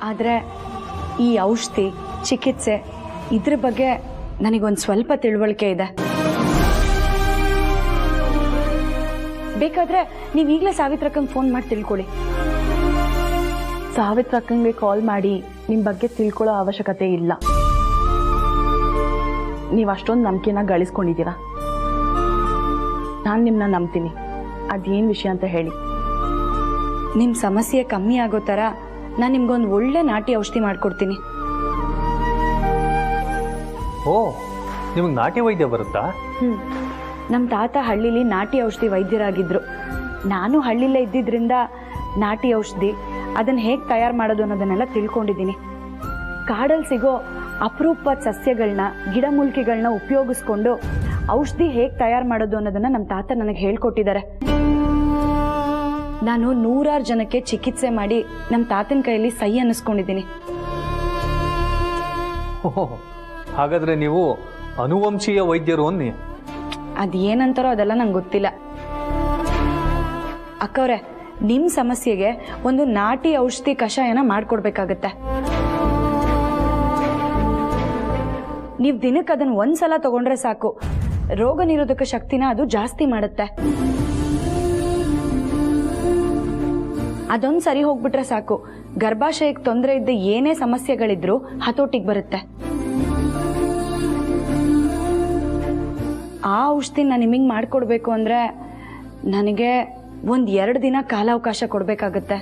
ಆದರೆ ಈ ಔಷಧಿ ಚಿಕಿತ್ಸೆ ಇದ್ರ ಬಗ್ಗೆ ನನಗೊಂದು ಸ್ವಲ್ಪ ತಿಳುವಳಿಕೆ ಇದೆ. ಬೇಕಾದ್ರೆ ನೀವು ಈಗಲೇ ಸಾವಿತ್ರಕ್ಕಂಗೆ ಫೋನ್ ಮಾಡಿ ತಿಳ್ಕೊಳ್ಳಿ. ಸಾವಿತ್ರಕ್ಕಂಗೆ ಕಾಲ್ ಮಾಡಿ ನಿಮ್ಮ ಬಗ್ಗೆ ತಿಳ್ಕೊಳ್ಳೋ ಅವಶ್ಯಕತೆ ಇಲ್ಲ. ನೀವು ಅಷ್ಟೊಂದು ನಂಬಿಕೆನ ಗಳಿಸ್ಕೊಂಡಿದ್ದೀರಾ. ನಾನು ನಿಮ್ಮನ್ನ ನಂಬ್ತೀನಿ. ಅದೇನು ವಿಷಯ ಅಂತ ಹೇಳಿ. ನಿಮ್ಮ ಸಮಸ್ಯೆ ಕಮ್ಮಿ ಆಗೋ ಥರ ನಾನು ನಿಮ್ಗೊಂದು ಒಳ್ಳೆ ನಾಟಿ ಔಷಧಿ ಮಾಡಿಕೊಡ್ತೀನಿ. ಓ, ನಿಮಗೆ ನಾಟಿ ವೈದ್ಯ ಬರುತ್ತಾ? ನಮ್ಮ ತಾತ ಹಳ್ಳಿಲಿ ನಾಟಿ ಔಷಧಿ ವೈದ್ಯರಾಗಿದ್ದರು. ನಾನು ಹಳ್ಳಿಲೇ ಇದ್ದಿದ್ದರಿಂದ ನಾಟಿ ಔಷಧಿ ಅದನ್ನು ಹೇಗೆ ತಯಾರು ಮಾಡೋದು ಅನ್ನೋದನ್ನೆಲ್ಲ ತಿಳ್ಕೊಂಡಿದ್ದೀನಿ. ಕಾಡಲ್ಲಿ ಸಿಗೋ ಅಪರೂಪದ ಸಸ್ಯಗಳನ್ನ ಗಿಡಮೂಲಿಕೆಗಳನ್ನ ಉಪಯೋಗಿಸ್ಕೊಂಡು ಔಷಧಿ ಹೇಗೆ ತಯಾರು ಮಾಡೋದು ಅನ್ನೋದನ್ನು ನಮ್ಮ ತಾತ ನನಗೆ ಹೇಳ್ಕೊಟ್ಟಿದ್ದಾರೆ. ನಾನು 100 ಜನಕ್ಕೆ ಚಿಕಿತ್ಸೆ ಮಾಡಿ ನಮ್ಮ ತಾತನ ಕೈಯಲ್ಲಿ ಸಹಿ ಅನ್ನಿಸ್ಕೊಂಡಿದ್ದೀನಿ. ಹಾಗಾದ್ರೆ ನೀವು ಅನುವಂಶೀಯ ವೈದ್ಯರು ಅನ್ನಿ. ಅದೇನಂತಾರೋ ಅದೆಲ್ಲ ನಂಗೆ ಗೊತ್ತಿಲ್ಲ. ಅಕ್ಕವ್ರೆ, ನಿಮ್ಮ ಸಮಸ್ಯೆಗೆ ಒಂದು ನಾಟಿ ಔಷಧಿ ಕಷಾಯನ ಮಾಡ್ಕೊಡ್ಬೇಕಾಗತ್ತೆ. ನೀವು ದಿನಕ್ಕೆ ಅದನ್ನು ಒಂದ್ಸಲ ತಗೊಂಡ್ರೆ ಸಾಕು, ರೋಗ ನಿರೋಧಕ ಶಕ್ತಿನ ಅದು ಜಾಸ್ತಿ ಮಾಡುತ್ತೆ. ಅದೊಂದು ಸರಿ ಹೋಗ್ಬಿಟ್ರೆ ಸಾಕು, ಗರ್ಭಾಶಯಕ್ಕೆ ತೊಂದರೆ ಇದ್ದ ಏನೇ ಸಮಸ್ಯೆಗಳಿದ್ರೂ ಹತೋಟಿಗೆ ಬರುತ್ತೆ. ಆ ಔಷಧಿನ ನಿಮಗೆ ಮಾಡ್ಕೊಡ್ಬೇಕು ಅಂದ್ರೆ ನನಗೆ 1-2 ದಿನ ಕಾಲಾವಕಾಶ ಕೊಡ್ಬೇಕಾಗತ್ತೆ.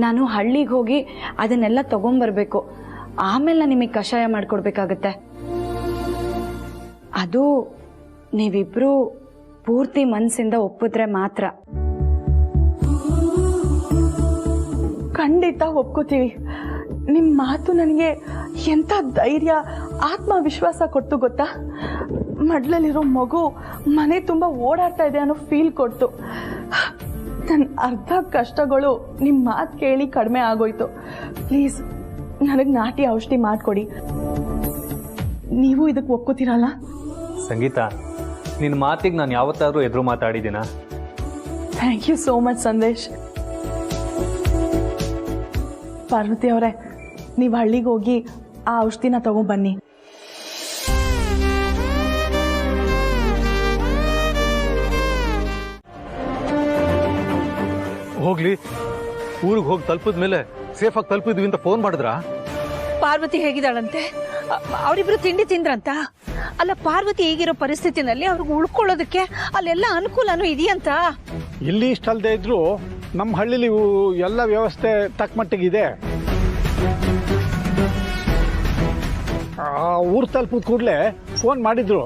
ನಾನು ಹಳ್ಳಿಗೆ ಹೋಗಿ ಅದನ್ನೆಲ್ಲ ತಗೊಂಡ್ಬರ್ಬೇಕು. ಆಮೇಲೆ ನಾನು ನಿಮಗೆ ಕಷಾಯ ಮಾಡ್ಕೊಡ್ಬೇಕಾಗತ್ತೆ. ಅದು ನೀವಿಬ್ರು ಪೂರ್ತಿ ಮನಸ್ಸಿಂದ ಒಪ್ಪಿದ್ರೆ ಮಾತ್ರ. ಖಂಡಿತ ಒಪ್ಕೋತೀವಿ. ನಿಮ್ಮ ಮಾತು ನನಗೆ ಎಂಥ ಧೈರ್ಯ ಆತ್ಮವಿಶ್ವಾಸ ಕೊಟ್ಟು ಗೊತ್ತಾ. ಮಡ್ಲಲ್ಲಿರೋ ಮಗು ಮನೆ ತುಂಬ ಓಡಾಡ್ತಾ ಇದೆ ಅನ್ನೋ ಫೀಲ್ ಕೊಡ್ತು. ನನ್ನ ಅರ್ಧ ಕಷ್ಟಗಳು ನಿಮ್ಮ ಮಾತು ಕೇಳಿ ಕಡಿಮೆ ಆಗೋಯ್ತು. ಪ್ಲೀಸ್ ನನಗೆ ನಾಟಿ ಔಷಧಿ ಮಾಡಿಕೊಡಿ. ನೀವು ಇದಕ್ಕೆ ಒಪ್ಕೋತೀರಲ್ಲ? ಸಂಗೀತ, ನಿನ್ನ ಮಾತಿಗೆ ನಾನು ಯಾವತ್ತಾದ್ರೂ ಎದುರು ಮಾತಾಡಿದ್ದೀನಾ? Thank you so much Sandesh. Parvati ಅವರೇ, ನೀವು ಹಳ್ಳಿಗೆ ಹೋಗಿ ಆ ಔಷಧಿನ ತಗೊಂಡ್ಬನ್ನಿ. ಹೋಗ್ಲಿ, ಊರಿಗೆ ಹೋಗಿ ತಲುಪಿದ ಮೇಲೆ ಸೇಫಾಗಿ ತಲುಪಿದ್ವಿ ಅಂತ ಫೋನ್ ಮಾಡಿದ್ರಾ? ಪಾರ್ವತಿ ಹೇಗಿದ್ದಾಳಂತೆ? ಅವರಿಬ್ರು ತಿಂಡಿ ತಿಂದ್ರಂತ? ಅಲ್ಲ, ಪಾರ್ವತಿ ಈಗಿರೋ ಪರಿಸ್ಥಿತಿನಲ್ಲಿ ಅವ್ರಿಗೆ ಉಳ್ಕೊಳ್ಳೋದಕ್ಕೆ ಅಲ್ಲೆಲ್ಲ ಅನುಕೂಲನೂ ಇದೆಯಂತ? ಇಲ್ಲಿ ಇಷ್ಟಲ್ದೇ ಇದ್ರು ನಮ್ಮ ಹಳ್ಳಿಲಿ ಎಲ್ಲ ವ್ಯವಸ್ಥೆ ತಕ್ಕಮಟ್ಟಿಗಿದೆ. ಊರು ತಲುಪಿದ ಕೂಡಲೇ ಫೋನ್ ಮಾಡಿದ್ರು.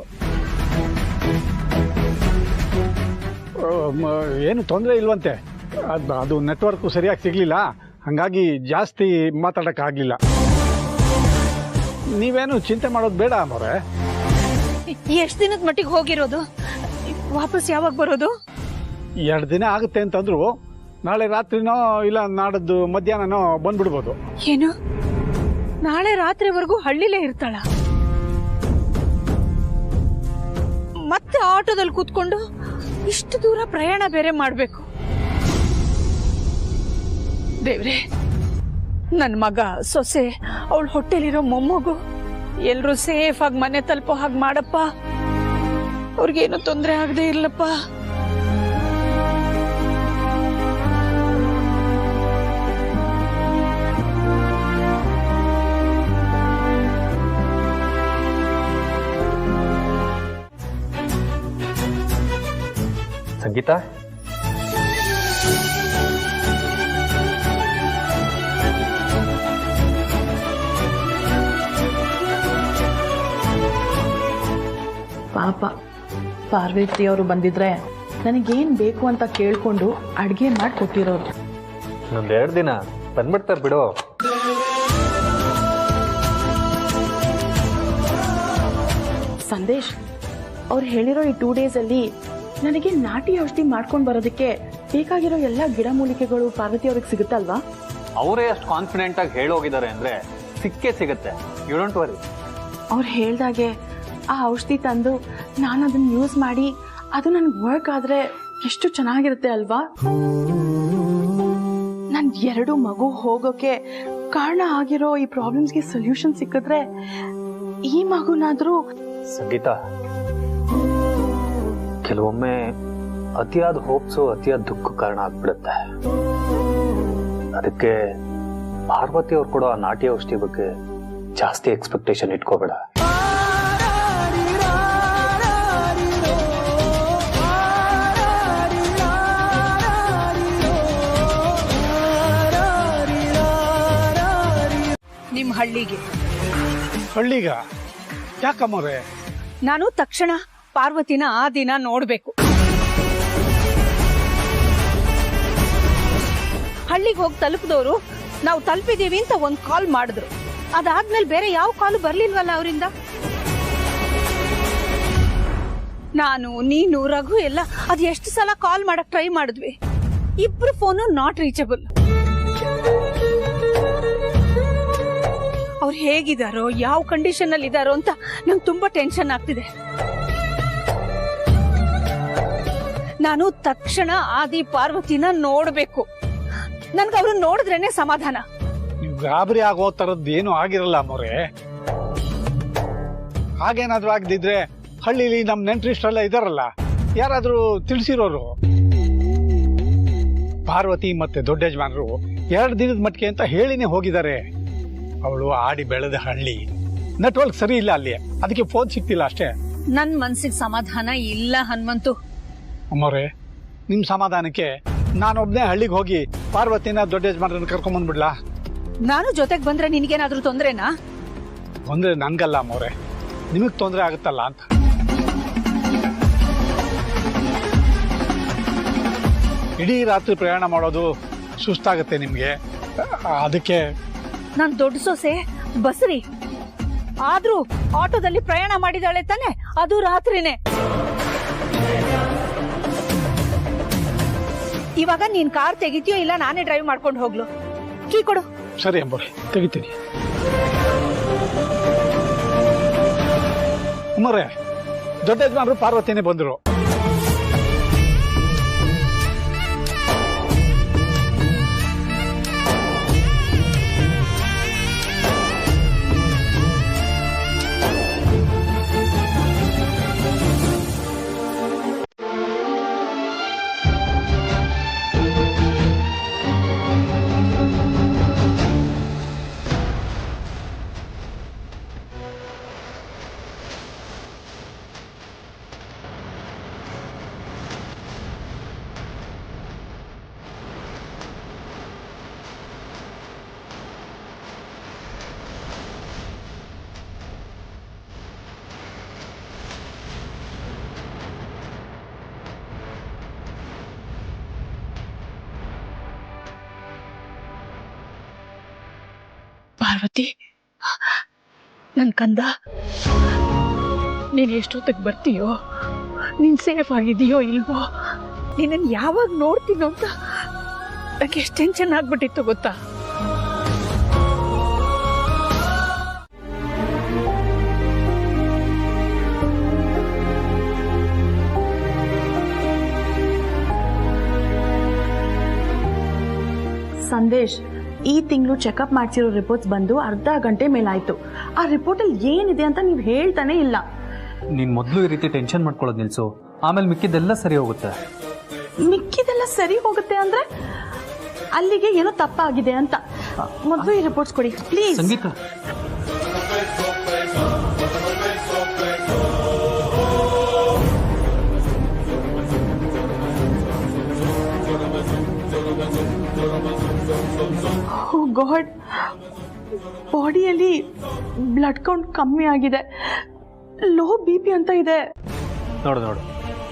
ಏನು ತೊಂದರೆ ಇಲ್ವಂತೆ. ಅದು ನೆಟ್ವರ್ಕು ಸರಿಯಾಗಿ ಸಿಗಲಿಲ್ಲ, ಹಾಗಾಗಿ ಜಾಸ್ತಿ ಮಾತಾಡೋಕ್ಕಾಗಲಿಲ್ಲ. ನೀವೇನು ಚಿಂತೆ ಮಾಡೋದು ಬೇಡ ಅಮ್ಮವ್ರೆ. ಎಷ್ಟು ದಿನದ ಮಟ್ಟಿಗೆ ಹೋಗಿರೋದು? ವಾಪಸ್ ಯಾವಾಗ ಬರೋದು? 2 ದಿನ ಆಗುತ್ತೆ ಅಂತಂದ್ರು. ನಾಳೆ ರಾತ್ರಿನೋ ಇಲ್ಲ ನಾಡದ್ದು ಮಧ್ಯಾಹ್ನನೋ ಬಂದ್ಬಿಡ್ಬೋದು. ಏನು, ನಾಳೆ ರಾತ್ರಿವರೆಗೂ ಹಳ್ಳಿಲೇ ಇರ್ತಾಳ? ಮತ್ತೆ ಆಟೋದಲ್ಲಿ ಕೂತ್ಕೊಂಡು ಇಷ್ಟು ದೂರ ಪ್ರಯಾಣ ಬೇರೆ ಮಾಡ್ಬೇಕು? ದೇವ್ರೆ, ನನ್ನ ಮಗ ಸೊಸೆ ಅವಳ ಹೊಟ್ಟೆಲಿರೋ ಮೊಮ್ಮಗು ಎಲ್ರೂ ಸೇಫ್ ಆಗಿ ಮನೆ ತಲುಪೋ ಹಾಗೆ ಮಾಡಪ್ಪ. ಅವ್ರಿಗೇನು ತೊಂದರೆ ಆಗದೆ ಇರ್ಲಪ್ಪ. ಸಂಗೀತ, ಪಾಪ ಪಾರ್ವತಿ ಅವರು ಬಂದಿದ್ರೆ ನನಗೇನು ಬೇಕು ಅಂತ ಕೇಳ್ಕೊಂಡು ಅಡುಗೆ ಮಾಡಿ ಕೊಟ್ಟಿರೋರು. ಇನ್ನೊಂದು 2 ದಿನ ಬಂದ್ಬಿಡ್ತಾರೆ ಬಿಡು. ಸಂದೇಶ್, ಅವ್ರು ಹೇಳಿರೋ ಈ 2 ಡೇಸಲ್ಲಿ ನನಗೆ ನಾಟಿ ಔಷಧಿ ಮಾಡ್ಕೊಂಡು ಬರೋದಕ್ಕೆ ಬೇಕಾಗಿರೋ ಎಲ್ಲ ಗಿಡಮೂಲಿಕೆಗಳು ಪಾರ್ವತಿ ಅವ್ರಿಗೆ ಸಿಗುತ್ತಲ್ವಾ? ಅವರೇ ಅಷ್ಟು ಕಾನ್ಫಿಡೆಂಟ್ ಆಗಿ ಹೇಳೋಗಿದ್ದಾರೆ ಅಂದ್ರೆ ಸಿಕ್ಕೇ ಸಿಗುತ್ತೆ. You don't worry. ಅವ್ರು ಹೇಳ್ದಾಗೆ ಆ ಔಷಧಿ ತಂದು ನಾನು ಅದನ್ನ ಯೂಸ್ ಮಾಡಿ ಅದು ನನಗೆ ವರ್ಕ್ ಆದರೆ ಎಷ್ಟು ಚೆನ್ನಾಗಿರುತ್ತೆ ಅಲ್ವಾ? ನನ್ 2 ಮಗು ಹೋಗೋಕೆ ಕಾರಣ ಆಗಿರೋ ಈ ಪ್ರಾಬ್ಲಮ್ಸ್ಗೆ ಸೊಲ್ಯೂಷನ್ ಸಿಕ್ಕಿದ್ರೆ ಈ ಮಗುನಾದ್ರೂ. ಸಂಗೀತ, ಕೆಲವೊಮ್ಮೆ ಅತಿಯಾದ ಹೋಪ್ಸು ಅತಿಯಾದ ದುಃಖ ಕಾರಣ ಆಗ್ಬಿಡುತ್ತೆ. ಅದಕ್ಕೆ ಪಾರ್ವತಿ ಅವ್ರು ಕೊಡೋ ಆ ನಾಟಿ ಔಷಧಿ ಬಗ್ಗೆ ಜಾಸ್ತಿ ಎಕ್ಸ್ಪೆಕ್ಟೇಷನ್ ಇಟ್ಕೋಬೇಡ. ನಿಮ್ ಹಳ್ಳಿಗೆ ಹಳ್ಳಿಗ ಯಾಕಮ್ಮವ್ರೆ? ನಾನು ತಕ್ಷಣ ಪಾರ್ವತಿನ ಆ ದಿನ ನೋಡ್ಬೇಕು. ಹಳ್ಳಿಗೆ ಹೋಗಿ ತಲುಪಿದವರು ನಾವು ತಲುಪಿದೀವಿ ಅಂತ ಒಂದ್ ಕಾಲ್ ಮಾಡಿದ್ರು. ಅದಾದ್ಮೇಲೆ ಬೇರೆ ಯಾವ ಕಾಲು ಬರ್ಲಿಲ್ವಲ್ಲ ಅವರಿಂದ. ನಾನು, ನೀನು, ರಘು ಎಲ್ಲ ಅದ್ ಎಷ್ಟು ಸಲ ಕಾಲ್ ಮಾಡಕ್ ಟ್ರೈ ಮಾಡಿದ್ವಿ. ಇಬ್ರು ಫೋನು ನಾಟ್ ರೀಚಬಲ್. ಅವ್ರು ಹೇಗಿದಾರೋ, ಯಾವ ಕಂಡೀಷನ್ ಅಲ್ಲಿ ಇದಾರೋ ಅಂತ ನಂಗೆ ತುಂಬಾ ಟೆನ್ಷನ್ ಆಗ್ತಿದೆ. ನಾನು ತಕ್ಷಣ ಆದಿ ಪಾರ್ವತಿನ ನೋಡ್ಬೇಕು. ನನ್ಗೆ ಅವ್ರನ್ನ ನೋಡಿದ್ರೇನೆ ಸಮಾಧಾನ. ನೀವು ಗಾಬರಿ ಆಗೋ ತರದ್ದು ಏನು ಆಗಿರಲ್ಲ ಅಮ್ಮವ್ರೆ. ಹಾಗೇನಾದ್ರೂ ಆಗದಿದ್ರೆ ಹಳ್ಳಿಲಿ ನಮ್ ನೆಂಟರಿಷ್ಟರೆಲ್ಲ ಇದಾರಲ್ಲ, ಯಾರಾದ್ರೂ ತಿಳಿಸಿರೋರು. ಪಾರ್ವತಿ ಮತ್ತೆ ದೊಡ್ಡ ಯಜಮಾನರು 2 ದಿನದ ಮಟ್ಟಿಗೆ ಅಂತ ಹೇಳಿನೇ ಹೋಗಿದ್ದಾರೆ. ಅವಳು ಆಡಿ ಬೆಳೆದ ಹಳ್ಳಿ, ನೆಟ್ವರ್ಕ್ ಸರಿ ಇಲ್ಲ ಅಲ್ಲಿ, ಅದಕ್ಕೆ ಫೋನ್ ಸಿಗ್ತಿಲ್ಲ ಅಷ್ಟೇ. ನನ್ ಮನ್ಸಿಗೆ ಸಮಾಧಾನ ಇಲ್ಲ ಹನುಮಂತು. ಅಮ್ಮವ್ರೆ, ನಿಮ್ ಸಮಾಧಾನಕ್ಕೆ ನಾನೊಬ್ನೇ ಹಳ್ಳಿಗೆ ಹೋಗಿ ಪಾರ್ವತಿನ ದೊಡ್ಡ ಯಜಮಾನರನ್ನ ಕರ್ಕೊಂಡ್ ಬಂದ್ಬಿಡ್ಲಾ? ನಾನು ಜೊತೆಗೆ ಬಂದ್ರೆ ನಿನ್ಗೇನಾದ್ರೂ ತೊಂದ್ರೆನಾ? ತೊಂದ್ರೆ ನನ್ಗಲ್ಲ ಅಮ್ಮವ್ರೆ, ನಿಮಗ್ ತೊಂದ್ರೆ ಆಗುತ್ತಲ್ಲ ಅಂತ. ಇಡೀ ರಾತ್ರಿ ಪ್ರಯಾಣ ಮಾಡೋದು ಸುಸ್ತಾಗತ್ತೆ ನಿಮ್ಗೆ, ಅದಕ್ಕೆ. ನಾನ್ ದೊಡ್ಡ ಸೊಸೆ ಬಸ್ರಿ, ಆದ್ರೂ ಆಟೋದಲ್ಲಿ ಪ್ರಯಾಣ ಮಾಡಿದಾಳೆ ತಾನೆ, ಅದು ರಾತ್ರಿನೇ. ಇವಾಗ ನೀನ್ ಕಾರ್ ತೆಗಿತೀಯೋ ಇಲ್ಲ ನಾನೇ ಡ್ರೈವ್ ಮಾಡ್ಕೊಂಡು ಹೋಗ್ಲು? ಕೀ ಕೊಡು. ಸರಿ ಅಮ್ಮವ್ರೆ, ತೆಗಿತೀನಿ. ಅಮ್ಮವ್ರೆ, ದೊಡ್ಡ ಯಜಮಾನರು ಪಾರ್ವತಿನೇ ಬಂದ್ರು. ಪಾರ್ವತಿ, ನನ್ ಕಂದ, ನೀನ್ ಎಷ್ಟೊತ್ತಿಗೆ ಬರ್ತೀಯೋ, ನೀನ್ ಸೇಫ್ ಆಗಿದೆಯೋ ಇಲ್ವೋ, ನಿನ್ನನ್ನು ಯಾವಾಗ ನೋಡ್ತೀನೋ ಅಂತ ನಂಗೆ ಎಷ್ಟು ಟೆನ್ಷನ್ ಆಗ್ಬಿಟ್ಟಿತ್ತು ಗೊತ್ತಾ? ಸಂದೇಶ್, ಈ ತಿಂಗಳು ಚೆಕಪ್ ಮಾಡಿಸಿರೋ ರಿಪೋರ್ಟ್ಸ್ ಬಂದು ಅರ್ಧ ಗಂಟೆ ಮೇಲಾಯ್ತು. ಆ ರಿಪೋರ್ಟ್ ಅಲ್ಲಿ ಏನಿದೆ ಅಂತ ನೀವು ಹೇಳ್ತಾನೆ ಇಲ್ಲ. ನೀನ್ ಮೊದಲು ಈ ರೀತಿ ಟೆನ್ಷನ್ ಮಾಡ್ಕೊಳ್ಳೋದು ನಿಲ್ಸು, ಆಮೇಲೆ ಮಿಕ್ಕಿದೆಲ್ಲ ಸರಿ ಹೋಗುತ್ತೆ. ಮಿಕ್ಕಿದೆಲ್ಲ ಸರಿ ಹೋಗುತ್ತೆ ಅಂದ್ರೆ ಅಲ್ಲಿಗೆ ಏನೋ ತಪ್ಪಾಗಿದೆ ಅಂತ. ಮೊದಲು ಈ ರಿಪೋರ್ಟ್ಸ್ ಕೊಡಿ ಪ್ಲೀಸ್. ಸಂಗೀತ, ಓ ಗಾಡ್, ಬಾಡಿಯಲ್ಲಿ ಬ್ಲಡ್ ಕೌಂಟ್ ಕಮ್ಮಿ ಆಗಿದೆ, ಲೋ BP ಅಂತ ಇದೆ. ನೋಡು ನೋಡು,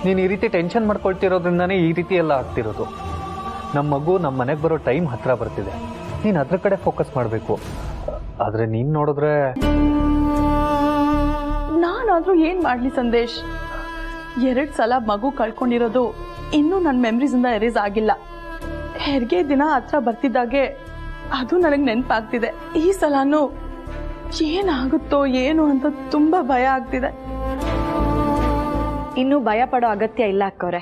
ನೀನು ಈ ರೀತಿ ಟೆನ್ಷನ್ ಮಾಡ್ಕೊಳ್ತಿರೋದ್ರಿಂದಾನೇ ಈ ರೀತಿ ಎಲ್ಲ ಆಗ್ತಿರೋದು. ನಮ್ಮ ಮಗು ನಮ್ಮ ಮನೆಗೆ ಬರೋ ಟೈಮ್ ಹತ್ರ ಬರ್ತಿದೆ, ನೀನು ಅದ್ರ ಕಡೆ ಫೋಕಸ್ ಮಾಡಬೇಕು. ಆದ್ರೆ ನೀನ್ ನೋಡಿದ್ರೆ ನಾನಾದ್ರೂ ಏನ್ ಮಾಡ್ಲಿ ಸಂದೇಶ್? 2 ಸಲ ಮಗು ಕಳ್ಕೊಂಡಿರೋದು ಇನ್ನೂ ನನ್ನ ಮೆಮರೀಸ್ ಇಂದ ಎರೇಸ್ ಆಗಿಲ್ಲ. ಹೆರಿಗೆ ದಿನ ಹತ್ರ ಬರ್ತಿದ್ದಾಗೆ ಅದು ನನಗೆ ನೆನಪಾಗ್ತಿದೆ. ಈ ಸಲನೂ ಏನಾಗುತ್ತೋ ಏನು ಅಂತ ತುಂಬಾ ಭಯ ಆಗ್ತಿದೆ. ಇನ್ನೂ ಭಯ ಪಡೋ ಅಗತ್ಯ ಇಲ್ಲ ಅಕ್ಕವ್ರೆ.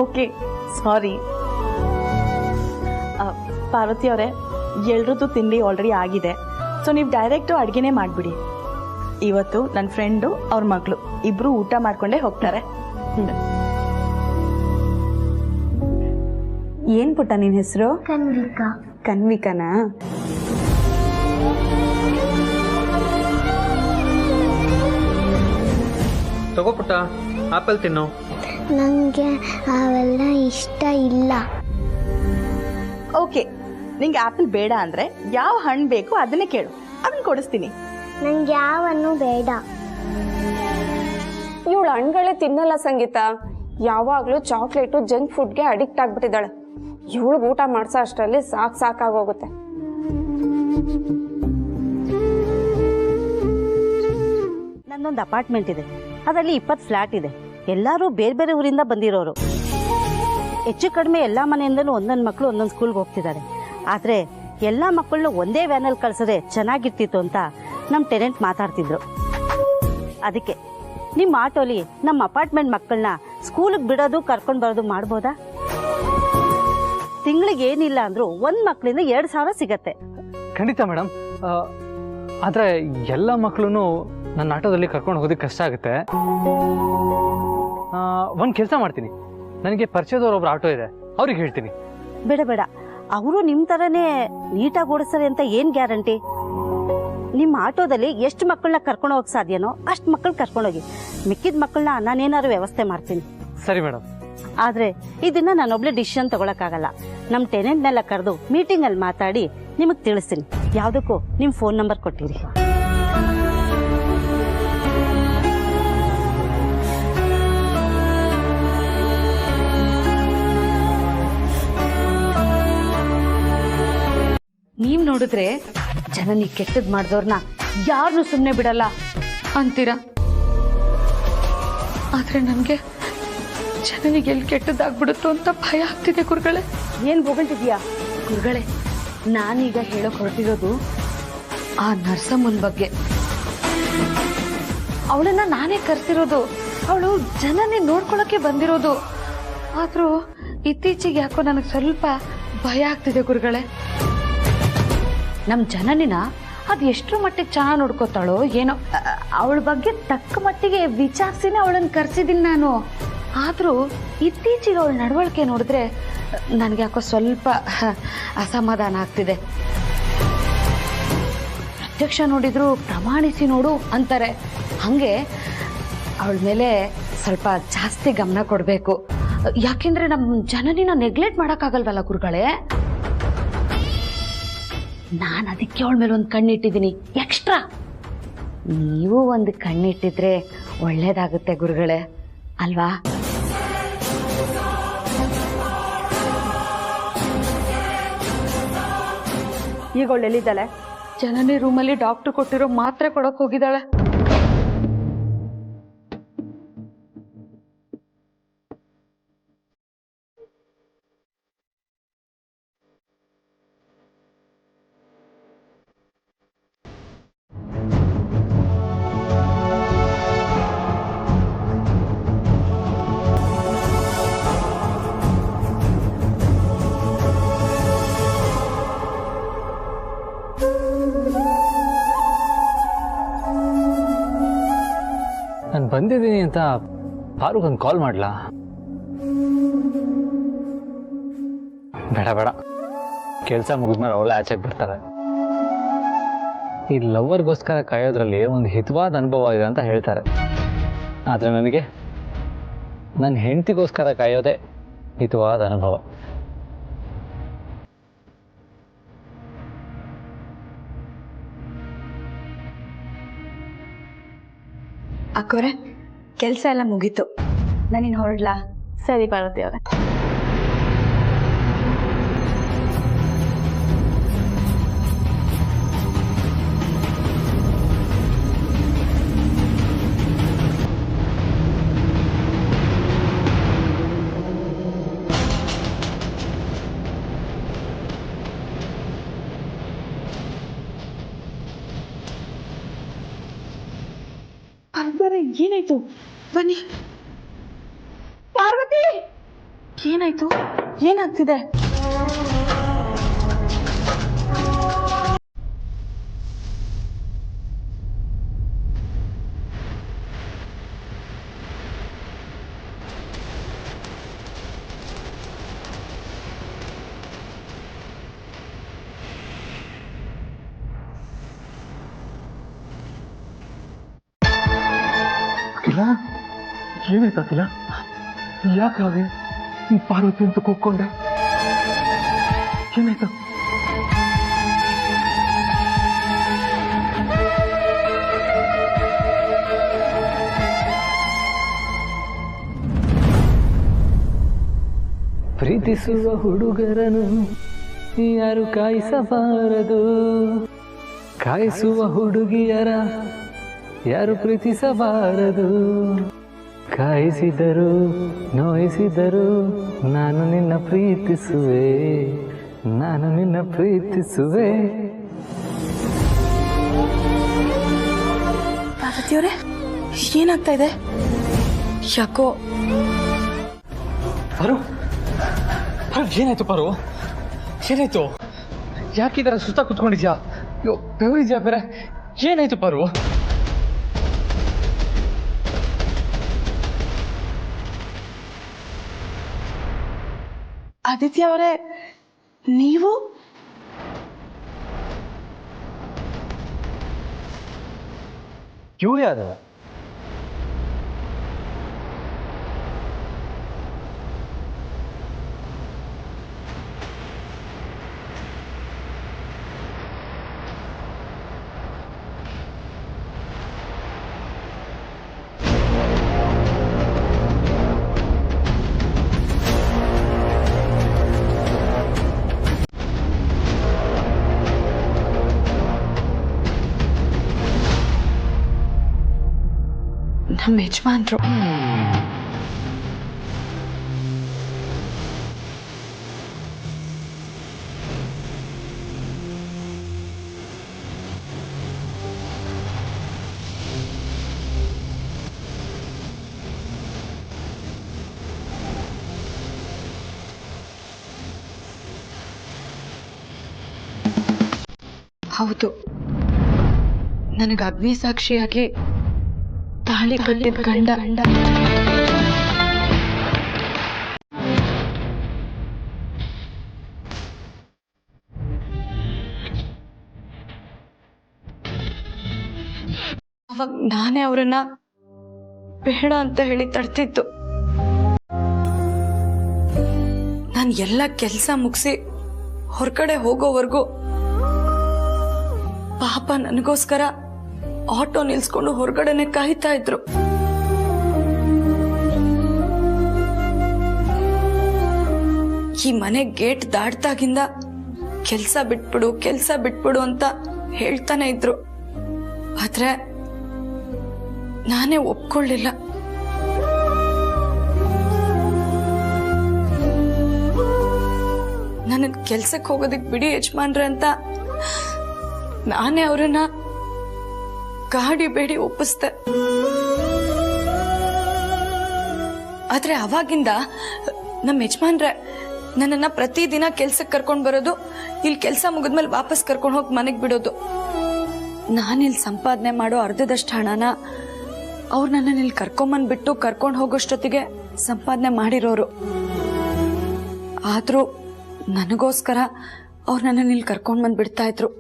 Okay sorry. ಪಾರ್ವತಿ ಅವರೇ, ಎಲ್ರದ್ದು ತಿಂಡಿ ಆಲ್ರೆಡಿ ಆಗಿದೆ. ಸೊ ನೀವು ಡೈರೆಕ್ಟು ಅಡುಗೆನೇ ಮಾಡಿಬಿಡಿ. ಇವತ್ತು ನನ್ನ ಫ್ರೆಂಡು ಅವ್ರ ಮಗಳು ಇಬ್ಬರು ಊಟ ಮಾಡ್ಕೊಂಡೇ ಹೋಗ್ತಾರೆ. ಏನ್ ಪುಟ್ಟ ನಿನ್ ಹೆಸರು? ಕನ್ವಿಕಾ. ಕನ್ವಿಕನಾ? ತಗೋ ಪುಟ್ಟ, ಆಪಲ್ ತಿನ್ನು. ನನಗೆ ಅವೆಲ್ಲ ಇಷ್ಟ ಇಲ್ಲ. ಓಕೆ, ನಿಂಗೆ ಆ್ಯಪಲ್ ಬೇಡ ಅಂದರೆ ಯಾವ ಹಣ್ಣು ಬೇಕು ಅದನ್ನೇ ಕೇಳು, ಅದನ್ನ ಕೊಡಿಸ್ತೀನಿ. ನಂಗೆ ಯಾವನ್ನು ಬೇಡ. ಇವಳು ಹಣ್ಗಳೇ ತಿನ್ನಲ್ಲ ಸಂಗೀತ. ಯಾವಾಗ್ಲೂ ಚಾಕ್ಲೇಟು ಜಂಕ್ ಫುಡ್ಗೆ ಅಡಿಕ್ಟ್ ಆಗ್ಬಿಟ್ಟಿದ್ದಾಳೆ. ಇವಳು ಊಟ ಮಾಡ್ಸೋ ಅಷ್ಟರಲ್ಲಿ ಸಾಕಾಗೋಗುತ್ತೆ. ನನ್ನೊಂದು ಅಪಾರ್ಟ್ಮೆಂಟ್ ಇದೆ, ಅದರಲ್ಲಿ 20 ಫ್ಲಾಟ್ ಇದೆ. ಎಲ್ಲರೂ ಬೇರೆ ಬೇರೆ ಊರಿಂದ ಬಂದಿರೋರು. ಹೆಚ್ಚು ಕಡಿಮೆ ಎಲ್ಲ ಮನೆಯಿಂದಲೂ ಒಂದೊಂದು ಮಕ್ಕಳು ಒಂದೊಂದು ಸ್ಕೂಲ್ಗೆ ಹೋಗ್ತಿದ್ದಾರೆ. ಆದರೆ ಎಲ್ಲ ಮಕ್ಕಳನ್ನು ಒಂದೇ ವ್ಯಾನಲ್ಲಿ ಕಳ್ಸಿದ್ರೆ ಚೆನ್ನಾಗಿರ್ತಿತ್ತು ಅಂತ ನಮ್ಮ ಟೆನೆಂಟ್ ಮಾತಾಡ್ತಿದ್ರು. ಅದಕ್ಕೆ ನಿಮ್ಮ ಆಟೋಲಿ ನಮ್ಮ ಅಪಾರ್ಟ್ಮೆಂಟ್ ಮಕ್ಕಳನ್ನ ಸ್ಕೂಲಿಗೆ ಬಿಡೋದು ಕರ್ಕೊಂಡು ಬರೋದು ಮಾಡ್ಬೋದಾ? ತಿಂಗಳಿಗೆ ಏನಿಲ್ಲ ಅಂದ್ರೂ ಒಂದು ಮಕ್ಕಳಿಂದ 2,000 ಸಿಗತ್ತೆ. ಖಂಡಿತ ಮೇಡಮ್. ಆದರೆ ಎಲ್ಲ ಮಕ್ಕಳು ನನ್ನ ಆಟೋದಲ್ಲಿ ಕರ್ಕೊಂಡು ಹೋಗೋದಕ್ಕೆ ಕಷ್ಟ ಆಗುತ್ತೆ. ಒಂದು ಕೆಲಸ ಮಾಡ್ತೀನಿ, ನನಗೆ ಪರಿಚಯದವ್ರೊಬ್ರು ಆಟೋ ಇದೆ, ಅವ್ರಿಗೆ ಹೇಳ್ತೀನಿ. ಬೇಡ ಬೇಡ, ಅವರು ನಿಮ್ಮ ಥರನೇ ನೀಟಾಗಿ ಓಡಿಸ್ತಾರೆ ಅಂತ ಏನು ಗ್ಯಾರಂಟಿ? ನಿಮ್ಮ ಆಟೋದಲ್ಲಿ ಎಷ್ಟು ಮಕ್ಕಳನ್ನ ಕರ್ಕೊಂಡು ಹೋಗಕ್ಕೆ ಸಾಧ್ಯನೋ ಅಷ್ಟು ಮಕ್ಕಳು ಕರ್ಕೊಂಡೋಗಿ, ಮಿಕ್ಕಿದ ಮಕ್ಕಳನ್ನ ನಾನೇನಾದ್ರು ವ್ಯವಸ್ಥೆ ಮಾಡ್ತೀನಿ. ಸರಿ ಮೇಡಮ್. ಆದರೆ ಇದನ್ನ ನಾನೊಬ್ಳೆ ಡಿಸಿಷನ್ ತಗೊಳಕ್ಕಾಗಲ್ಲ. ನಮ್ಮ ಟೆನೆಂಟ್ನೆಲ್ಲ ಕರೆದು ಮೀಟಿಂಗಲ್ಲಿ ಮಾತಾಡಿ ನಿಮಗೆ ತಿಳಿಸ್ತೀನಿ. ಯಾವುದಕ್ಕೂ ನಿಮ್ಮ ಫೋನ್ ನಂಬರ್ ಕೊಟ್ಟಿರಿ. ನೀವ್ ನೋಡಿದ್ರೆ ಜನನಿಗೆ ಕೆಟ್ಟದ್ ಮಾಡಿದವ್ರನ್ನ ಯಾರನ್ನು ಸುಮ್ಮನೆ ಬಿಡಲ್ಲ ಅಂತೀರಾ. ಆದ್ರೆ ನನ್ಗೆ ಜನನಿಗೆ ಎಲ್ಲಿ ಕೆಟ್ಟದ್ದಾಗ್ಬಿಡುತ್ತೋ ಅಂತ ಭಯ ಆಗ್ತಿದೆ ಗುರುಗಳೇ. ಏನು ಹೊಗಳ್ತಿದ್ಯಾ? ಗುರುಗಳೇ, ನಾನೀಗ ಹೇಳೋಕ್ ಹೊರಟಿರೋದು ಆ ನರ್ಸಮ್ಮನ ಬಗ್ಗೆ. ಅವಳನ್ನ ನಾನೇ ಕರ್ಸಿರೋದು, ಅವಳು ಜನನೇ ನೋಡ್ಕೊಳಕ್ಕೆ ಬಂದಿರೋದು. ಆದ್ರೂ ಇತ್ತೀಚೆಗೆ ಯಾಕೋ ನನಗೆ ಸ್ವಲ್ಪ ಭಯ ಆಗ್ತಿದೆ ಗುರುಗಳೇ. ನಮ್ ಜನನಿನ ಅದು ಎಷ್ಟರ ಮಟ್ಟಿಗೆ ಚೆನ್ನಾಗಿ ನೋಡ್ಕೋತಾಳೋ ಏನೋ. ಅವಳ ಬಗ್ಗೆ ತಕ್ಕ ಮಟ್ಟಿಗೆ ವಿಚಾರಿಸಿನೇ ಅವಳನ್ನ ಕರ್ಸಿದ್ದೀನಿ ನಾನು. ಆದ್ರೂ ಇತ್ತೀಚೆಗೆ ಅವಳ ನಡವಳಿಕೆ ನೋಡಿದ್ರೆ ನನಗೆ ಯಾಕೋ ಸ್ವಲ್ಪ ಅಸಮಾಧಾನ ಆಗ್ತಿದೆ. ಪ್ರತ್ಯಕ್ಷ ನೋಡಿದ್ರು ಪ್ರಮಾಣಿಸಿ ನೋಡು ಅಂತಾರೆ. ಹಂಗೆ ಅವಳ ಮೇಲೆ ಸ್ವಲ್ಪ ಜಾಸ್ತಿ ಗಮನ ಕೊಡಬೇಕು. ಯಾಕೆಂದ್ರೆ ನಮ್ಮ ಜನನಿನ ನೆಗ್ಲೆಕ್ಟ್ ಮಾಡೋಕ್ಕಾಗಲ್ವಲ್ಲ ಗುರುಗಳೇ. ನಾನು ಅದಕ್ಕೆ ಅವಳ ಮೇಲೆ ಒಂದು ಕಣ್ಣಿಟ್ಟಿದ್ದೀನಿ ಎಕ್ಸ್ಟ್ರಾ. ನೀವು ಒಂದು ಕಣ್ಣಿಟ್ಟಿದ್ರೆ ಒಳ್ಳೇದಾಗುತ್ತೆ ಗುರುಗಳೇ, ಅಲ್ವಾ? ಈಗ ಅವಳು ಎಲ್ಲಿದ್ದಾಳೆ? ಜನನಿ ರೂಮಲ್ಲಿ ಡಾಕ್ಟರ್ ಕೊಟ್ಟಿರೋ ಮಾತ್ರೆ ಕೊಡಕ್ ಹೋಗಿದ್ದಾಳೆ. ನಾನು ಬಂದಿದ್ದೀನಿ ಅಂತ ಪಾರುಗ್ ಒಂದು ಕಾಲ್ ಮಾಡ್ಲಾ? ಬೇಡ ಬೇಡ, ಕೆಲಸ ಮುಗಿದ್ಮೇಲೆ ಅವಳೆ ಆಚೆಗೆ ಬರ್ತಾರೆ. ಈ ಲವ್ವರ್ಗೋಸ್ಕರ ಕಾಯೋದ್ರಲ್ಲಿ ಒಂದು ಹಿತವಾದ ಅನುಭವ ಇದೆ ಅಂತ ಹೇಳ್ತಾರೆ. ಆದರೆ ನನಗೆ ನನ್ನ ಹೆಂಡತಿಗೋಸ್ಕರ ಕಾಯೋದೇ ಹಿತವಾದ ಅನುಭವ. ಅಕ್ಕೋರೆ, ಕೆಲಸ ಎಲ್ಲ ಮುಗೀತು, ನಾನಿನ್ ಹೊರಡ್ಲಾ? ಸರಿ ಪಾರ್ವತಿ ಅವರೇ. ಏನಾಯ್ತು? ಬನ್ನಿ. ಪಾರ್ವತಿ, ಏನಾಯ್ತು? ಏನಾಗ್ತಿದೆ? ಏನಾಯ್ತು ಅಖಿಲ? ಯಾಕಾಗೆ ಪಾರ್ವತಿ ಅಂತ ಕೂತ್ಕೊಂಡೆ? ಏನಾಯ್ತು? ಪ್ರೀತಿಸುವ ಹುಡುಗರನು ಯಾರು ಕಾಯಿಸಬಾರದು, ಕಾಯಿಸುವ ಹುಡುಗಿಯರ ಯಾರು ಪ್ರೀತಿಸಬಾರದು. ಕಾಯಿಸಿದರು ನೋಯಿಸಿದರು ನಾನು ನಿನ್ನ ಪ್ರೀತಿಸುವೆ, ನಾನು ನಿನ್ನ ಪ್ರೀತಿಸುವೆ. ಪಾರ್ವತಿಯವರೇ, ಏನಾಗ್ತಾ ಇದೆ? ಯಾಕೋ ಪರು, ಏನಾಯ್ತು ಪರು? ಏನಾಯ್ತು? ಯಾಕಿದರ ಸುತ್ತ ಕುತ್ಕೊಂಡಿದ್ಯಾ? ಬೆವರಿದ್ಯಾ ಬೇರೆ? ಏನಾಯ್ತು ಪರು? ಆದಿತ್ಯ ಅವರೇ, ನೀವು? ಇವಳು ಯಾರು? ನಮ್ಮ ಯಜಮಾನ್ರು. ಹೌದು, ನನಗೆ ಅಗ್ನಿ ಸಾಕ್ಷಿಯಾಗಿ ತಾಳಿ ಕಟ್ಟಿದ ಗಂಡ. ಅವಾಗ ನಾನೇ ಅವರನ್ನ ಬೇಡ ಅಂತ ಹೇಳಿ ತಡ್ತಿತ್ತು. ನಾನು ಎಲ್ಲ ಕೆಲಸ ಮುಗಿಸಿ ಹೊರಗಡೆ ಹೋಗೋವರೆಗೂ ಪಾಪ ನನಗೋಸ್ಕರ ಆಟೋ ನಿಲ್ಸ್ಕೊಂಡು ಹೊರಗಡೆನೆ ಕಾಯ್ತಾ ಇದ್ರು. ಈ ಮನೆ ಗೇಟ್ ದಾಟ್ದಾಗಿಂದ ಕೆಲ್ಸ ಬಿಟ್ಬಿಡು ಅಂತ ಹೇಳ್ತಾನೆ ಇದ್ರು. ಆದ್ರೆ ನಾನೇ ಒಪ್ಕೊಳ್ಳಿಲ್ಲ. ನನಗ್ ಕೆಲ್ಸಕ್ಕೆ ಹೋಗೋದಕ್ ಬಿಡಿ ಯಜಮಾನ್ರೆ ಅಂತ ನಾನೇ ಅವ್ರನ್ನ ಗಾಡಿ ಬೇಡಿ ಒಪ್ಪಿಸ್ದೆ. ಆದ್ರೆ ಅವಾಗಿಂದ ನಮ್ಮ ಯಜಮಾನ್ರೆ ನನ್ನನ್ನ ಪ್ರತಿದಿನ ಕೆಲ್ಸಕ್ಕೆ ಕರ್ಕೊಂಡ್ ಬರೋದು, ಇಲ್ಲಿ ಕೆಲ್ಸ ಮುಗಿದ್ಮೇಲೆ ವಾಪಸ್ ಕರ್ಕೊಂಡು ಹೋಗಿ ಮನೆಗ್ ಬಿಡೋದು. ನಾನಿಲ್ಲಿ ಸಂಪಾದನೆ ಮಾಡೋ ಅರ್ಧದಷ್ಟು ಹಣನ ಅವ್ರು ನನ್ನನ್ನು ಇಲ್ಲಿ ಕರ್ಕೊಂಬಂದ್ಬಿಟ್ಟು ಕರ್ಕೊಂಡು ಹೋಗೋಷ್ಟೊತ್ತಿಗೆ ಸಂಪಾದನೆ ಮಾಡಿರೋರು. ಆದ್ರೂ ನನಗೋಸ್ಕರ ಅವ್ರು ನನ್ನನ್ನು ಇಲ್ಲಿ ಕರ್ಕೊಂಡ್ ಬಂದ್ ಬಿಡ್ತಾ ಇದ್ರು.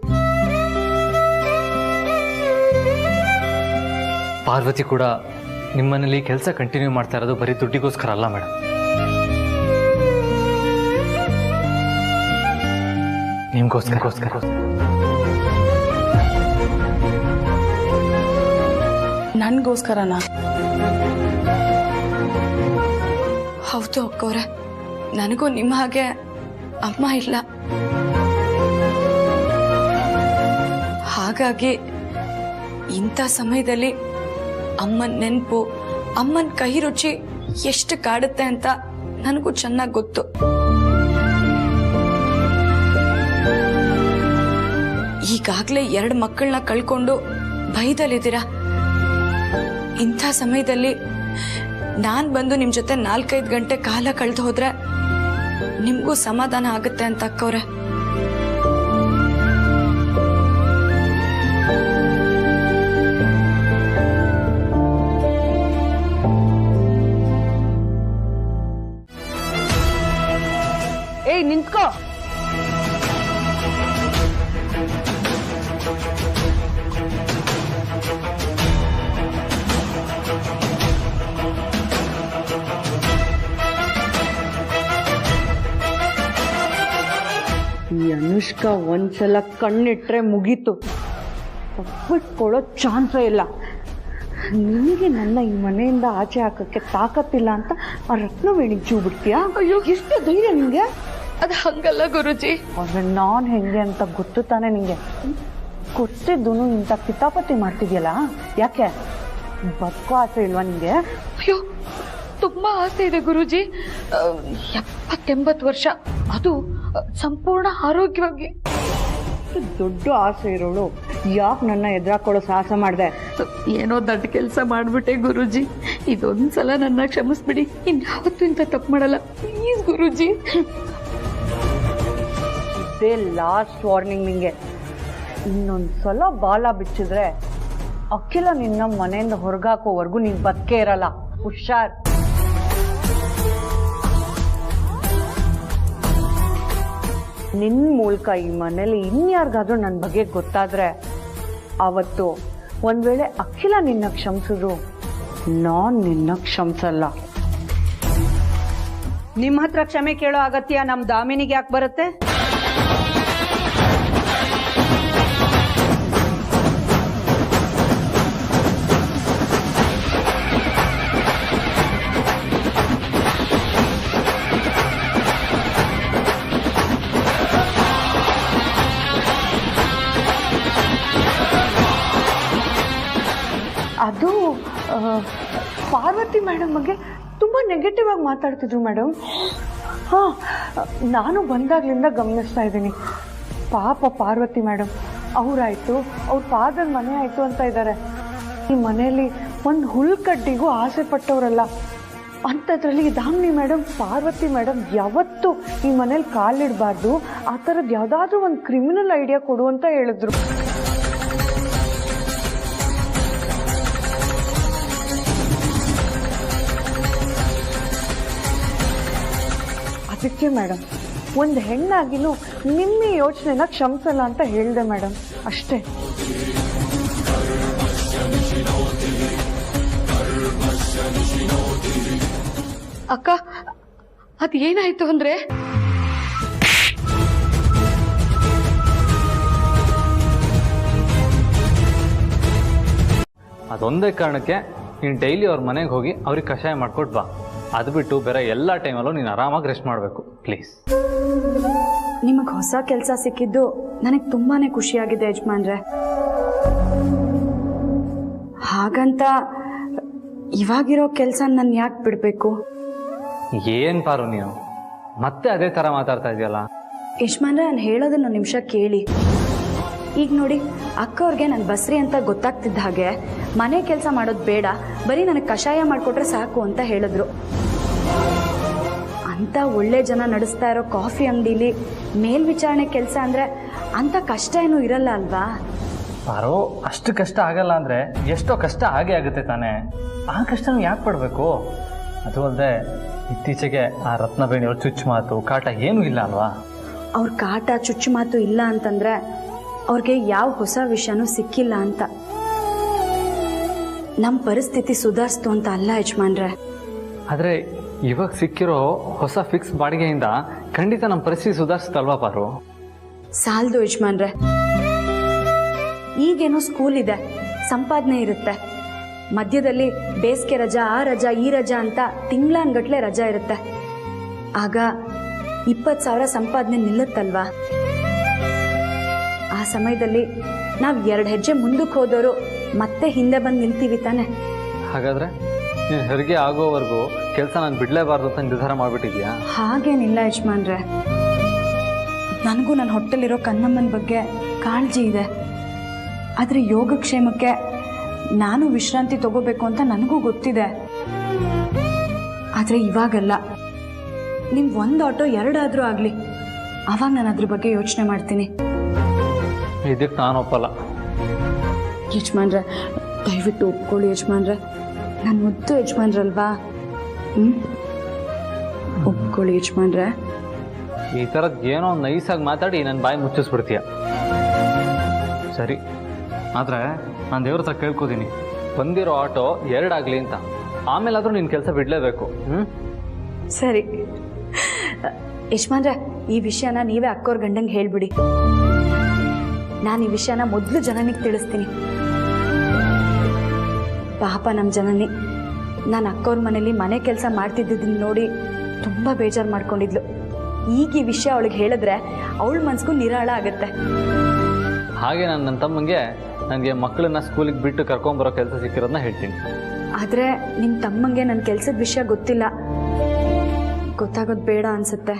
ಪಾರ್ವತಿ ಕೂಡ ನಿಮ್ಮನೇಲಿ ಕೆಲಸ ಕಂಟಿನ್ಯೂ ಮಾಡ್ತಾ ಇರೋದು ಬರೀ ದುಡ್ಡಿಗೋಸ್ಕರ ಅಲ್ಲ ಮೇಡಮ್. ನಿಮ್ಗೋಸ್ಕರ. ನನ್ಗೋಸ್ಕರನಾ? ಹೌದು ಅಕ್ಕವ್ರೆ, ನನಗೂ ನಿಮ್ಮ ಹಾಗೆ ಅಮ್ಮ ಇಲ್ಲ. ಹಾಗಾಗಿ ಇಂಥ ಸಮಯದಲ್ಲಿ ಅಮ್ಮನ ನೆನಪು, ಅಮ್ಮನ ಕೈ ರುಚಿ ಎಷ್ಟು ಕಾಡುತ್ತೆ ಅಂತ ನನಗೂ ಚೆನ್ನಾಗಿ ಗೊತ್ತು. ಈಗಾಗ್ಲೇ 2 ಮಕ್ಕಳನ್ನ ಕಳ್ಕೊಂಡು ಭಯದಲ್ಲಿದ್ದೀರಾ. ಇಂಥ ಸಮಯದಲ್ಲಿ ನಾನು ಬಂದು ನಿಮ್ಮ ಜೊತೆ 4-5 ಗಂಟೆ ಕಾಲ ಕಳೆದು ಹೋದ್ರೆ ನಿಮಗೂ ಸಮಾಧಾನ ಆಗುತ್ತೆ ಅಂತ ಅಕ್ಕವ್ರೆ. ಏಯ್ ನಿಂತ್ಕೋ. ಈ ಅನುಷ್ಕಾ ಒಂದ್ಸಲ ಕಣ್ಣಿಟ್ರೆ ಮುಗೀತು, ತಪ್ಪಿಟ್ಕೊಳ್ಳೋ ಚಾನ್ಸೇ ಇಲ್ಲ. ನಿನಗೆ ನನ್ನ ಈ ಮನೆಯಿಂದ ಆಚೆ ಹಾಕಕ್ಕೆ ತಾಕತ್ತಿಲ್ಲ ಅಂತ ಆ ರತ್ನವೇಣಿಗೆ ಚೂ ಬಿಡ್ತೀಯಾ? ಅಯ್ಯೋ ಎಷ್ಟು ಧೈರ್ಯ ನಿಂಗೆ? ಅದು ಹಂಗಲ್ಲ ಗುರುಜಿ. ಆದ್ರೆ ನಾನು ಹೆಂಗೆ ಅಂತ ಗೊತ್ತು ತಾನೆ ನಿಂಗೆ. ಗೊತ್ತಿದ್ದು ಇಂಥ ಕಿತಾಪತಿ ಮಾಡ್ತಿದ್ಯಲ್ಲ, ಯಾಕೆ ಬದುಕೋ ಆಸೆ ಇಲ್ವಾ ನಿಂಗೆ? ಅಯ್ಯೋ ತುಂಬಾ ಆಸೆ ಇದೆ ಗುರುಜಿ. 70-80 ವರ್ಷ, ಅದು ಸಂಪೂರ್ಣ ಆರೋಗ್ಯವಾಗಿ. ದೊಡ್ಡ ಆಸೆ ಇರೋಳು ಯಾಕೆ ನನ್ನ ಎದುರಾಕೊಳ್ಳೋ ಸಾಹಸ ಮಾಡಿದೆ? ಏನೋ ದೊಡ್ಡ ಕೆಲಸ ಮಾಡ್ಬಿಟ್ಟೆ ಗುರುಜಿ. ಇದೊಂದ್ಸಲ ನನ್ನ ಕ್ಷಮಿಸ್ಬಿಡಿ, ಇನ್ಯಾವತ್ತೂ ಇಂಥ ತಪ್ಪು ಮಾಡಲ್ಲ ಪ್ಲೀಸ್ ಗುರುಜಿ. ಇದೇ ಲಾಸ್ಟ್ ವಾರ್ನಿಂಗ್ ನಿಂಗೆ. ಇನ್ನೊಂದ್ಸಲ ಬಾಲ ಬಿಚ್ಚಿದ್ರೆ ಅಖಿಲ ನಿನ್ನ ಮನೆಯಿಂದ ಹೊರಗಾಕೋವರೆಗೂ ನೀನ್ ಬದುಕೇ ಇರಲ್ಲ. ಹುಷಾರ್. ನಿನ್ನ ಮೂಲಕ ಈ ಮನೇಲಿ ಇನ್ಯಾರಿಗಾದ್ರೂ ನನ್ನ ಬಗ್ಗೆ ಗೊತ್ತಾದ್ರೆ ಅವತ್ತು ಒಂದ್ ವೇಳೆ ಅಖಿಲ ನಿನ್ನ ಕ್ಷಮಿಸಿದ್ರು ನಾನ್ ನಿನ್ನ ಕ್ಷಮಿಸಲ್ಲ. ನಿಮ್ಮ ಹತ್ರ ಕ್ಷಮೆ ಕೇಳೋ ಅಗತ್ಯ ನಮ್ ದಾಮಿನಿಗೆ ಯಾಕೆ ಬರುತ್ತೆ? ಅದು ಪಾರ್ವತಿ ಮೇಡಮ್ ಬಗ್ಗೆ ತುಂಬ ನೆಗೆಟಿವ್ ಆಗಿ ಮಾತಾಡ್ತಿದ್ರು ಮೇಡಮ್. ಹಾಂ, ನಾನು ಬಂದಾಗ್ಲಿಂದ ಗಮನಿಸ್ತಾ ಇದ್ದೀನಿ. ಪಾಪ ಪಾರ್ವತಿ ಮೇಡಮ್ ಅವರಾಯಿತು, ಅವ್ರ ಪಾದದ ಮನೆ ಆಯಿತು ಅಂತ ಇದ್ದಾರೆ. ಈ ಮನೆಯಲ್ಲಿ ಒಂದು ಹುಲ್ಕಡ್ಡಿಗೂ ಆಸೆ ಪಟ್ಟವರಲ್ಲ. ಅಂಥದ್ರಲ್ಲಿ ದಾಮಿನಿ ಮೇಡಮ್, ಪಾರ್ವತಿ ಮೇಡಮ್ ಯಾವತ್ತೂ ಈ ಮನೇಲಿ ಕಾಲಿಡಬಾರ್ದು, ಆ ಥರದ್ದು ಯಾವುದಾದ್ರೂ ಒಂದು ಕ್ರಿಮಿನಲ್ ಐಡಿಯಾ ಕೊಡು ಅಂತ ಹೇಳಿದ್ರು. ಅದಕ್ಕೆ ಮೇಡಮ್ ಒಂದು ಹೆಣ್ಣಾಗಿನೂ ನಿಮ್ಮ ಯೋಚನೆನ ಕ್ಷಮಿಸಲ್ಲ ಅಂತ ಹೇಳಿದೆ ಮೇಡಮ್, ಅಷ್ಟೇ. ಅಕ್ಕ ಅದು ಏನಾಯ್ತು ಅಂದ್ರೆ, ಅದೊಂದೇ ಕಾರಣಕ್ಕೆ ನೀನು ಡೈಲಿ ಅವ್ರ ಮನೆಗೆ ಹೋಗಿ ಅವ್ರಿಗೆ ಕಷಾಯ ಮಾಡ್ಕೊಟ್ಟು ಬಾ. ಅದು ಬಿಟ್ಟು ಬೇರೆ ಎಲ್ಲ ಟೈಮಲ್ಲೂ ನೀನು ಆರಾಮಾಗಿ ರೆಸ್ಟ್ ಮಾಡಬೇಕು ಪ್ಲೀಸ್. ನಿಮಗೆ ಹೊಸ ಕೆಲಸ ಸಿಕ್ಕಿದ್ದು ನನಗೆ ತುಂಬಾನೇ ಖುಷಿಯಾಗಿದೆ ಯಜಮಾನ್ರೆ. ಹಾಗಂತ ಇವಾಗಿರೋ ಕೆಲಸ ನಾನು ಯಾಕೆ ಬಿಡಬೇಕು? ಏನು ಪಾರು ನೀನು ಮತ್ತೆ ಅದೇ ಥರ ಮಾತಾಡ್ತಾ ಇದೆಯಲ್ಲ? ಯಜಮಾನ್ರೆ, ನಾನು ಹೇಳೋದನ್ನು ನಿಮಿಷ ಕೇಳಿ. ಈಗ ನೋಡಿ, ಅಕ್ಕ ಅವ್ರಿಗೆ ನಾನು ಬಸ್ರಿ ಅಂತ ಗೊತ್ತಾಗ್ತಿದ್ದ ಹಾಗೆ ಮನೆ ಕೆಲಸ ಮಾಡೋದು ಬೇಡ, ಬರೀ ನನಗೆ ಕಷಾಯ ಮಾಡಿಕೊಟ್ರೆ ಸಾಕು ಅಂತ ಹೇಳಿದ್ರು. ಅಂಥ ಒಳ್ಳೆ ಜನ ನಡೆಸ್ತಾ ಇರೋ ಕಾಫಿ ಅಂಗಡಿಲಿ ಮೇಲ್ವಿಚಾರಣೆ ಕೆಲಸ ಅಂದರೆ ಅಂಥ ಕಷ್ಟ ಏನೂ ಇರಲ್ಲ ಅಲ್ವಾ? ಪಾರು, ಅಷ್ಟು ಕಷ್ಟ ಆಗಲ್ಲ ಅಂದರೆ ಎಷ್ಟೋ ಕಷ್ಟ ಹಾಗೆ ಆಗುತ್ತೆ ತಾನೇ. ಆ ಕಷ್ಟ ಯಾಕೆ ಪಡಬೇಕು? ಅದು ಅಲ್ಲದೆ ಇತ್ತೀಚೆಗೆ ಆ ರತ್ನವೇಣಿಯವ್ರ ಚುಚ್ಚು ಮಾತು ಕಾಟ ಏನೂ ಇಲ್ಲ ಅಲ್ವಾ? ಅವ್ರ ಕಾಟ ಚುಚ್ಚು ಮಾತು ಇಲ್ಲ ಅಂತಂದರೆ ಅವ್ರಿಗೆ ಯಾವ ಹೊಸ ವಿಷಯನೂ ಸಿಕ್ಕಿಲ್ಲ ಅಂತ. ನಮ್ಮ ಪರಿಸ್ಥಿತಿ ಸುಧಾರಿಸ್ತು ಅಂತ ಅಲ್ಲ ಯಜಮಾನ್ರೆ. ಆದರೆ ಇವಾಗ ಸಿಕ್ಕಿರೋ ಹೊಸ ಫಿಕ್ಸ್ ಬಾಡಿಗೆಯಿಂದ ಖಂಡಿತ ನಮ್ಮ ಪರಿಸ್ಥಿತಿ ಸುಧಾರಿಸುತ್ತಲ್ವಾ ಪಾರು? ಸಾಲದು ಯಜಮಾನ್ರೆ. ಈಗೇನೋ ಸ್ಕೂಲ್ ಇದೆ, ಸಂಪಾದನೆ ಇರುತ್ತೆ, ಮಧ್ಯದಲ್ಲಿ ಬೇಸಿಗೆ ರಜಾ, ಆ ರಜಾ, ಈ ರಜಾ ಅಂತ ತಿಂಗಳಾನ್ಗಟ್ಲೆ ರಜಾ ಇರುತ್ತೆ. ಆಗ 20,000 ಸಂಪಾದನೆ ನಿಲ್ಲುತ್ತಲ್ವಾ? ಆ ಸಮಯದಲ್ಲಿ ನಾವು 2 ಹೆಜ್ಜೆ ಮುಂದಕ್ಕೆ ಹೋದವರು ಮತ್ತೆ ಹಿಂದೆ ಬಂದು ನಿಲ್ತೀವಿ ತಾನೆ. ಹಾಗಾದ್ರೆ ನೀನು ಹೆರಿಗೆ ಆಗೋವರೆಗೂ ಕೆಲಸ ನಾನು ಬಿಡಲೇಬಾರ್ದು ಅಂತ ನಿರ್ಧಾರ ಮಾಡಿಬಿಟ್ಟಿದ್ಯಾ? ಹಾಗೇನಿಲ್ಲ ಯಜಮಾನ್ರೆ. ನನಗೂ ನನ್ನ ಹೊಟ್ಟೆಲಿರೋ ಕನ್ನಮ್ಮನ ಬಗ್ಗೆ ಕಾಳಜಿ ಇದೆ. ಆದರೆ ಯೋಗಕ್ಷೇಮಕ್ಕೆ ನಾನು ವಿಶ್ರಾಂತಿ ತಗೋಬೇಕು ಅಂತ ನನಗೂ ಗೊತ್ತಿದೆ. ಆದರೆ ಇವಾಗಲ್ಲ. ನಿಮ್ಗೆ ಒಂದು ಆಟೋ ಎರಡಾದರೂ ಆಗಲಿ, ಆವಾಗ ನಾನು ಅದ್ರ ಬಗ್ಗೆ ಯೋಚನೆ ಮಾಡ್ತೀನಿ. ಇದಕ್ಕೆ ನಾನು ಒಪ್ಪಲ್ಲ. ಯಜಮಾನ್ರೆ, ದಯವಿಟ್ಟು ಒಪ್ಕೊಳ್ಳಿ ಯಜಮಾನ್ರೆ. ನಾನು ಮುದ್ದು ಯಜಮಾನ್ರಲ್ವಾ? ಒಪ್ಕೊಳ್ಳಿ ಯಜಮಾನ್ರೆ. ಈ ಥರದ್ದು ಏನೋ ನೈಸಾಗಿ ಮಾತಾಡಿ ನನ್ನ ಬಾಯಿ ಮುಚ್ಚಿಸ್ಬಿಡ್ತೀಯ. ಸರಿ, ಆದರೆ ನಾನು ದೇವ್ರ ಹತ್ರ ಕೇಳ್ಕೊತೀನಿ, ಬಂದಿರೋ ಆಟೋ ಎರಡಾಗಲಿ ಅಂತ. ಆಮೇಲಾದರೂ ನಿನ್ನ ಕೆಲಸ ಬಿಡಲೇಬೇಕು. ಸರಿ ಯಜಮಾನ್ರೆ, ಈ ವಿಷಯನ ನೀವೇ ಅಕ್ಕೋರ್ ಗಂಡಂಗೆ ಹೇಳ್ಬಿಡಿ. ನಾನು ಈ ವಿಷಯನ ಮೊದಲು ಜನನಿಗೆ ತಿಳಿಸ್ತೀನಿ. ಪಾಪ ನಮ್ಮ ಜನನಿ ನಾನು ಅಕ್ಕೋರ್ ಮನೇಲಿ ಮನೆ ಕೆಲಸ ಮಾಡ್ತಿದ್ದದನ್ನ ನೋಡಿ ತುಂಬ ಬೇಜಾರು ಮಾಡ್ಕೊಂಡಿದ್ಲು. ಈಗ ಈ ವಿಷಯ ಅವಳಿಗೆ ಹೇಳಿದ್ರೆ ಅವಳ ಮನ್ಸಿಗೂ ನಿರಾಳ ಆಗುತ್ತೆ. ಹಾಗೆ ನಾನು ನನ್ನ ತಮ್ಮಂಗೆ ನನಗೆ ಮಕ್ಕಳನ್ನ ಸ್ಕೂಲಿಗೆ ಬಿಟ್ಟು ಕರ್ಕೊಂಬರೋ ಕೆಲಸ ಸಿಕ್ಕಿರೋದನ್ನ ಹೇಳ್ತೀನಿ. ಆದರೆ ನಿಮ್ಮ ತಮ್ಮಂಗೆ ನನ್ನ ಕೆಲಸದ ವಿಷಯ ಗೊತ್ತಿಲ್ಲ. ಗೊತ್ತಾಗೋದು ಬೇಡ ಅನ್ಸುತ್ತೆ.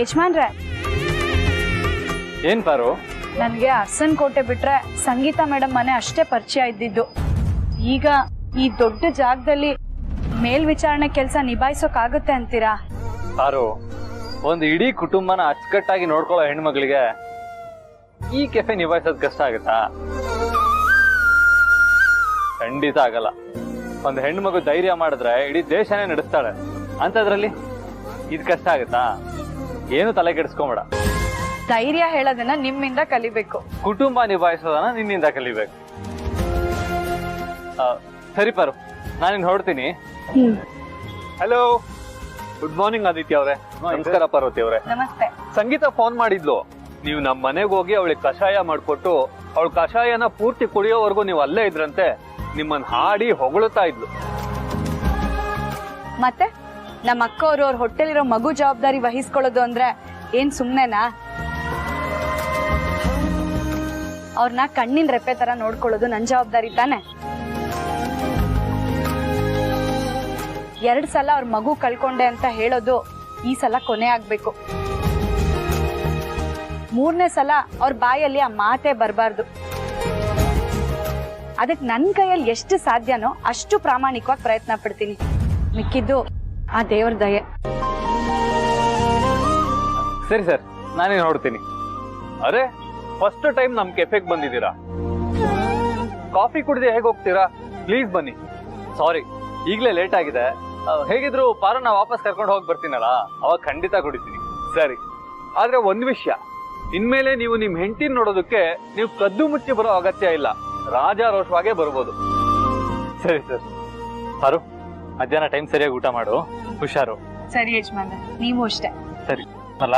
ಯಜಮಾನ್ರೆ, ಏನ್ ಪಾರು? ನನಗೆ ಅರ್ಸನ್ ಕೋಟೆ ಬಿಟ್ರೆ ಸಂಗೀತ ಮೇಡಮ್ ಮನೆ ಅಷ್ಟೇ ಪರಿಚಯ ಇದ್ದಿದ್ದು. ಈಗ ಈ ದೊಡ್ಡ ಜಾಗದಲ್ಲಿ ಮೇಲ್ವಿಚಾರಣೆ ಕೆಲಸ ನಿಭಾಯಿಸೋಕ್ಕಾಗುತ್ತೆ ಅಂತೀರಾ? ಪಾರು, ಒಂದು ಇಡೀ ಕುಟುಂಬನ ಅಚ್ಚುಕಟ್ಟಾಗಿ ನೋಡ್ಕೊಳ್ಳೋ ಹೆಣ್ಮಕ್ಳಿಗೆ ಈ ಕೆಫೆ ನಿಭಾಯಿಸೋದು ಕಷ್ಟ ಆಗುತ್ತಾ? ಖಂಡಿತ ಆಗಲ್ಲ. ಒಂದು ಹೆಣ್ಮಗು ಧೈರ್ಯ ಮಾಡಿದ್ರೆ ಇಡೀ ದೇಶನೇ ನಡೆಸ್ತಾಳೆ. ಅಂತದ್ರಲ್ಲಿ ಇದು ಕಷ್ಟ ಆಗುತ್ತಾ? ಏನು ತಲೆ ಕೆಡಿಸ್ಕೊಂಬೇಡ. ಧೈರ್ಯ ಹೇಳೋದನ್ನ ನಿಮ್ಮಿಂದ ಕಲಿಬೇಕು. ಕುಟುಂಬ ನಿಭಾಯಿಸೋದನ್ನ ನಿನ್ನಿಂದ ಕಲಿಬೇಕು. ಸರಿ ಪಾರು, ನಾನಿನ್ ಹೊರಡ್ತೀನಿ. ಹಲೋ, ಗುಡ್ ಮಾರ್ನಿಂಗ್ ಆದಿತ್ಯ ಅವರೇ. ನಮಸ್ಕಾರ ಪಾರ್ವತಿ ಅವರೇ. ನಮಸ್ತೆ. ಸಂಗೀತ ಫೋನ್ ಮಾಡಿದ್ಲು. ನೀವು ನಮ್ಮ ಮನೆಗೆ ಹೋಗಿ ಅವಳಿಗೆ ಕಷಾಯ ಮಾಡ್ಕೊಟ್ಟು ಅವಳ ಕಷಾಯನ ಪೂರ್ತಿ ಕುಡಿಯೋವರೆಗೂ ನೀವು ಅಲ್ಲೇ ಇದ್ರಂತೆ. ನಿಮ್ಮನ್ನ ಹಾಡಿ ಹೊಗಳುತ್ತಾ ಇದ್ಲು. ಮತ್ತೆ ನಮ್ಮ ಅಕ್ಕ ಅವ್ರ ಹೊಟ್ಟೆಲಿರೋ ಮಗು ಜವಾಬ್ದಾರಿ ವಹಿಸ್ಕೊಳ್ಳೋದು ಅಂದ್ರೆ ಏನ್ ಸುಮ್ನೆನಾ? ಅವ್ರನ್ನ ಕಣ್ಣಿನ ರೆಪ್ಪೆ ತರ ನೋಡ್ಕೊಳ್ಳೋದು ನನ್ ಜವಾಬ್ದಾರಿ ತಾನೆ. 2 ಸಲ ಅವ್ರ ಮಗು ಕಳ್ಕೊಂಡೆ ಅಂತ ಹೇಳೋದು ಈ ಸಲ ಕೊನೆ ಆಗ್ಬೇಕು. 3ನೇ ಸಲ ಅವ್ರ ಬಾಯಲ್ಲಿ ಆ ಮಾತೇ ಬರಬಾರ್ದು. ಅದಕ್ಕೆ ನನ್ನ ಕೈಯಲ್ಲಿ ಎಷ್ಟು ಸಾಧ್ಯನೋ ಅಷ್ಟು ಪ್ರಾಮಾಣಿಕವಾಗಿ ಪ್ರಯತ್ನ ಪಡ್ತೀನಿ. ಮಿಕ್ಕಿದ್ದು ಆ ದೇವ್ರ ದಯೆ. ಸರಿ ಸರ್, ನಾನೇನು ಹೊರಡ್ತೀನಿ. ಅರೆ, ಫಸ್ಟ್ ಟೈಮ್ ನಮ್ ಕೆಫೆಗೆ ಬಂದಿದ್ದೀರಾ. ಕಾಫಿ ಕುಡಿದೆ ಹೇಗೆ ಹೋಗ್ತೀರಾ? ಪ್ಲೀಸ್ ಬನ್ನಿ. ಸಾರಿ, ಈಗಲೇ ಲೇಟ್ ಆಗಿದೆ. ಹೇಗಿದ್ರು ಪಾರನ್ನ ವಾಪಸ್ ಕರ್ಕೊಂಡು ಹೋಗಿ ಬರ್ತೀನಲ್ಲ, ಅವಾಗ ಖಂಡಿತ ಕುಡಿತೀನಿ. ಸರಿ, ಆದ್ರೆ ಒಂದ್ ವಿಷಯ, ಇನ್ಮೇಲೆ ನೀವು ನಿಮ್ ಹೆಂಡತಿನ ನೋಡೋದಕ್ಕೆ ನೀವು ಕದ್ದು ಮುಚ್ಚಿ ಬರೋ ಅಗತ್ಯ ಇಲ್ಲ. ರಾಜಾರೋಷವಾಗೇ ಬರ್ಬೋದು. ಸರಿ ಸರ್. ಪಾರು, ಮಧ್ಯಾಹ್ನ ಟೈಮ್ ಸರಿಯಾಗಿ ಊಟ ಮಾಡು. ಹುಷಾರು. ಸರಿ ಯಜಮಾನ್ರೆ, ನೀವು ಅಷ್ಟೇ. ಸರಿ ಅಲ್ಲ.